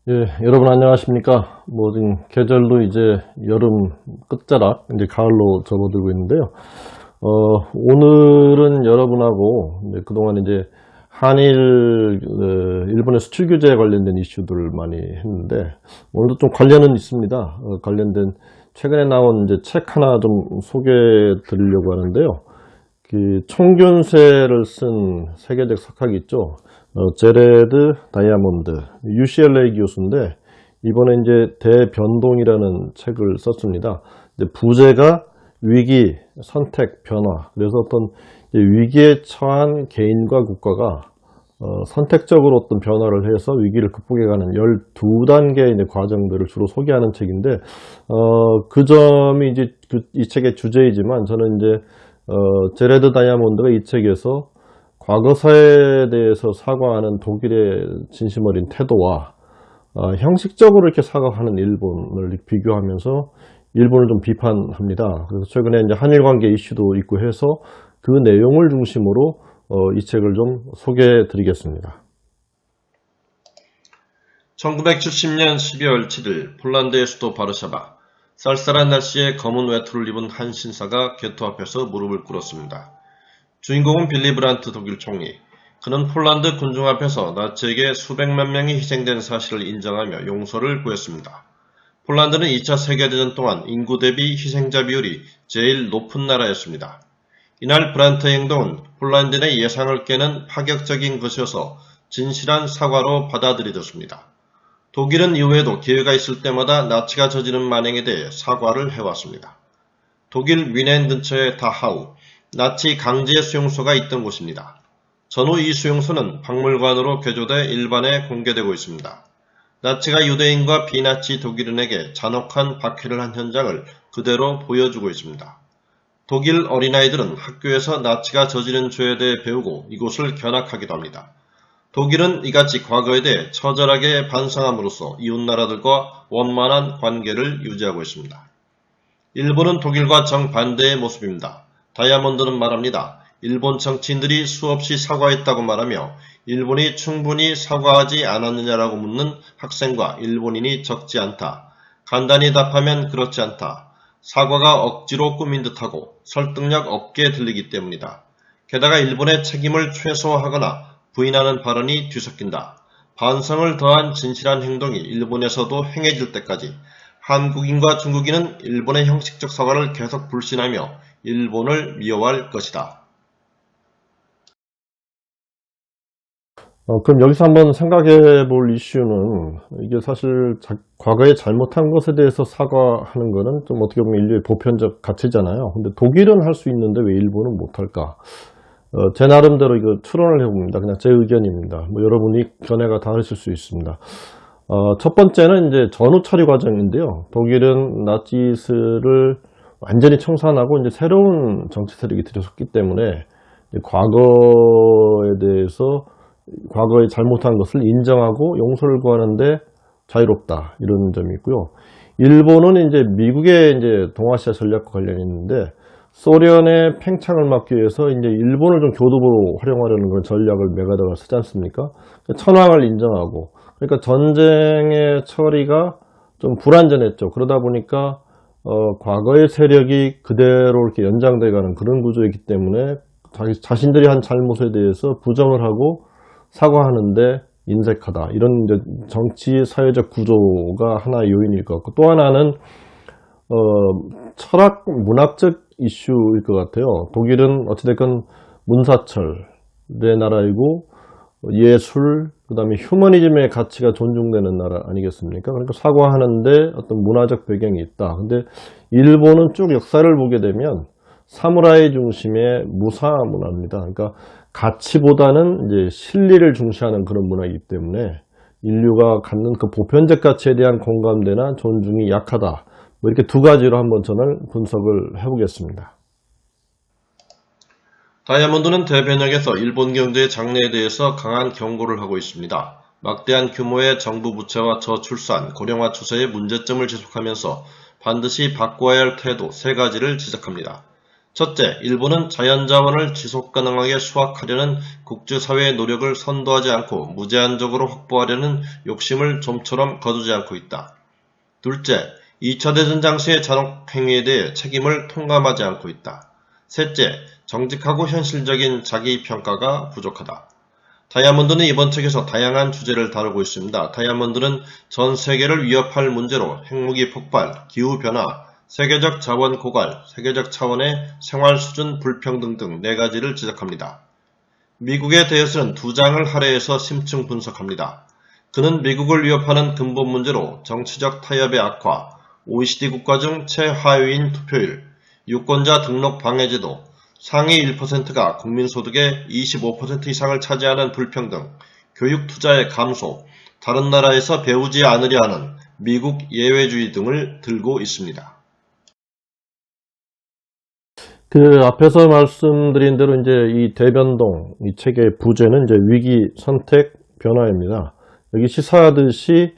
예, 여러분 안녕하십니까? 지금 계절도 이제 여름 끝자락, 이제 가을로 접어들고 있는데요. 오늘은 여러분하고 이제 그동안 이제 한일, 일본의 수출 규제에 관련된 이슈들을 많이 했는데, 오늘도 좀 관련은 있습니다. 관련된 최근에 나온 이제 책 하나 좀 소개해 드리려고 하는데요. 그 총균세를 쓴 세계적 석학이 있죠. 제레드 다이아몬드, UCLA 교수인데, 이번에 이제 대변동이라는 책을 썼습니다. 이제 부제가 위기, 선택, 변화. 그래서 어떤 위기에 처한 개인과 국가가 선택적으로 어떤 변화를 해서 위기를 극복해가는 12단계의 이제 과정들을 주로 소개하는 책인데, 그 점이 이제 이 책의 주제이지만, 저는 이제 제레드 다이아몬드가 이 책에서 과거사에 대해서 사과하는 독일의 진심 어린 태도와 형식적으로 이렇게 사과하는 일본을 비교하면서 일본을 좀 비판합니다. 그래서 최근에 이제 한일 관계 이슈도 있고 해서 그 내용을 중심으로 이 책을 좀 소개해 드리겠습니다. 1970년 12월 7일 폴란드의 수도 바르샤바. 쌀쌀한 날씨에 검은 외투를 입은 한 신사가 개토 앞에서 무릎을 꿇었습니다. 주인공은 빌리 브란트 독일 총리. 그는 폴란드 군중 앞에서 나치에게 수백만 명이 희생된 사실을 인정하며 용서를 구했습니다. 폴란드는 2차 세계대전 동안 인구 대비 희생자 비율이 제일 높은 나라였습니다. 이날 브란트의 행동은 폴란드인의 예상을 깨는 파격적인 것이어서 진실한 사과로 받아들여졌습니다. 독일은 이후에도 기회가 있을 때마다 나치가 저지른 만행에 대해 사과를 해왔습니다. 독일 뮌헨 근처의 다하우, 나치 강제 수용소가 있던 곳입니다. 전후 이 수용소는 박물관으로 개조돼 일반에 공개되고 있습니다. 나치가 유대인과 비나치 독일인에게 잔혹한 박해를 한 현장을 그대로 보여주고 있습니다. 독일 어린아이들은 학교에서 나치가 저지른 죄에 대해 배우고 이곳을 견학하기도 합니다. 독일은 이같이 과거에 대해 처절하게 반성함으로써 이웃나라들과 원만한 관계를 유지하고 있습니다. 일본은 독일과 정반대의 모습입니다. 다이아몬드는 말합니다. 일본 정치인들이 수없이 사과했다고 말하며 일본이 충분히 사과하지 않았느냐라고 묻는 학생과 일본인이 적지 않다. 간단히 답하면 그렇지 않다. 사과가 억지로 꾸민 듯하고 설득력 없게 들리기 때문이다. 게다가 일본의 책임을 최소화하거나 부인하는 발언이 뒤섞인다. 반성을 더한 진실한 행동이 일본에서도 행해질 때까지 한국인과 중국인은 일본의 형식적 사과를 계속 불신하며 일본을 미워할 것이다. 그럼 여기서 한번 생각해 볼 이슈는, 이게 사실 과거에 잘못한 것에 대해서 사과하는 거는 좀 어떻게 보면 인류의 보편적 가치잖아요. 근데 독일은 할 수 있는데 왜 일본은 못할까? 제 나름대로 이거 추론을 해봅니다. 그냥 제 의견입니다. 여러분이 견해가 다르실 수 있습니다. 첫 번째는 이제 전후 처리 과정인데요. 독일은 나치스를 완전히 청산하고 이제 새로운 정치 세력이 들어섰기 때문에 과거에 대해서 과거에 잘못한 것을 인정하고 용서를 구하는데 자유롭다, 이런 점이 있고요. 일본은 이제 미국의 이제 동아시아 전략과 관련이 있는데, 소련의 팽창을 막기 위해서 이제 일본을 좀 교두보로 활용하려는 그런 전략을 메가더가 쓰지 않습니까? 천황을 인정하고, 그러니까 전쟁의 처리가 좀 불안전했죠. 그러다 보니까 과거의 세력이 그대로 이렇게 연장돼가는 그런 구조이기 때문에 자신들이 한 잘못에 대해서 부정을 하고 사과하는데 인색하다, 이런 이제 정치 사회적 구조가 하나의 요인일 것 같고, 또 하나는 철학 문학적 이슈일 것 같아요. 독일은 어찌됐건 문사철의 나라이고 예술, 그 다음에 휴머니즘의 가치가 존중되는 나라 아니겠습니까? 그러니까 사과하는데 어떤 문화적 배경이 있다. 근데 일본은 쭉 역사를 보게 되면 사무라이 중심의 무사 문화입니다. 그러니까 가치보다는 이제 실리를 중시하는 그런 문화이기 때문에 인류가 갖는 그 보편적 가치에 대한 공감대나 존중이 약하다. 이렇게 두 가지로 한번 저는 분석을 해보겠습니다. 다이아몬드는 대변역에서 일본 경제의 장래에 대해서 강한 경고를 하고 있습니다. 막대한 규모의 정부 부채와 저출산, 고령화 추세의 문제점을 지속하면서 반드시 바꿔야 할 태도 3가지를 지적합니다. 첫째, 일본은 자연자원을 지속가능하게 수확하려는 국제사회의 노력을 선도하지 않고 무제한적으로 확보하려는 욕심을 좀처럼 거두지 않고 있다. 둘째, 2차 대전 당시의 잔혹행위에 대해 책임을 통감하지 않고 있다. 셋째, 정직하고 현실적인 자기평가가 부족하다. 다이아몬드는 이번 책에서 다양한 주제를 다루고 있습니다. 다이아몬드는 전 세계를 위협할 문제로 핵무기 폭발, 기후변화, 세계적 자원 고갈, 세계적 차원의 생활 수준 불평등 등 4가지를 지적합니다. 미국에 대해서는 2장을 할애해서 심층 분석합니다. 그는 미국을 위협하는 근본 문제로 정치적 타협의 악화, OECD 국가 중 최하위인 투표율, 유권자 등록 방해제도, 상위 1%가 국민소득의 25% 이상을 차지하는 불평등, 교육 투자의 감소, 다른 나라에서 배우지 않으려 하는 미국 예외주의 등을 들고 있습니다. 그 앞에서 말씀드린 대로 이제 이 대변동, 이 책의 부제는 이제 위기, 선택, 변화입니다. 여기 시사하듯이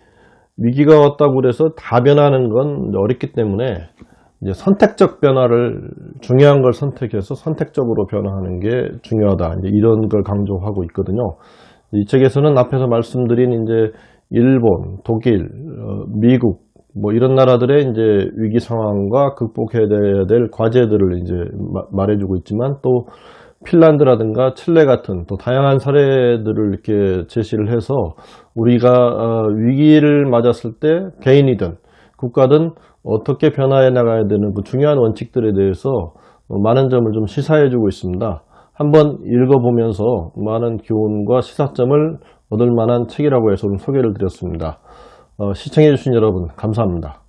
위기가 왔다고 그래서 다 변하는 건 어렵기 때문에 이제 선택적 변화를, 중요한 걸 선택해서 선택적으로 변화하는 게 중요하다. 이제 이런 걸 강조하고 있거든요. 이 책에서는 앞에서 말씀드린 이제 일본, 독일, 미국, 뭐 이런 나라들의 이제 위기 상황과 극복해야 될 과제들을 이제 말해주고 있지만, 또 핀란드라든가 칠레 같은 또 다양한 사례들을 이렇게 제시를 해서 우리가 위기를 맞았을 때 개인이든 국가든 어떻게 변화해 나가야 되는 그 중요한 원칙들에 대해서 많은 점을 좀 시사해주고 있습니다. 한번 읽어보면서 많은 교훈과 시사점을 얻을 만한 책이라고 해서 소개를 드렸습니다. 시청해주신 여러분 감사합니다.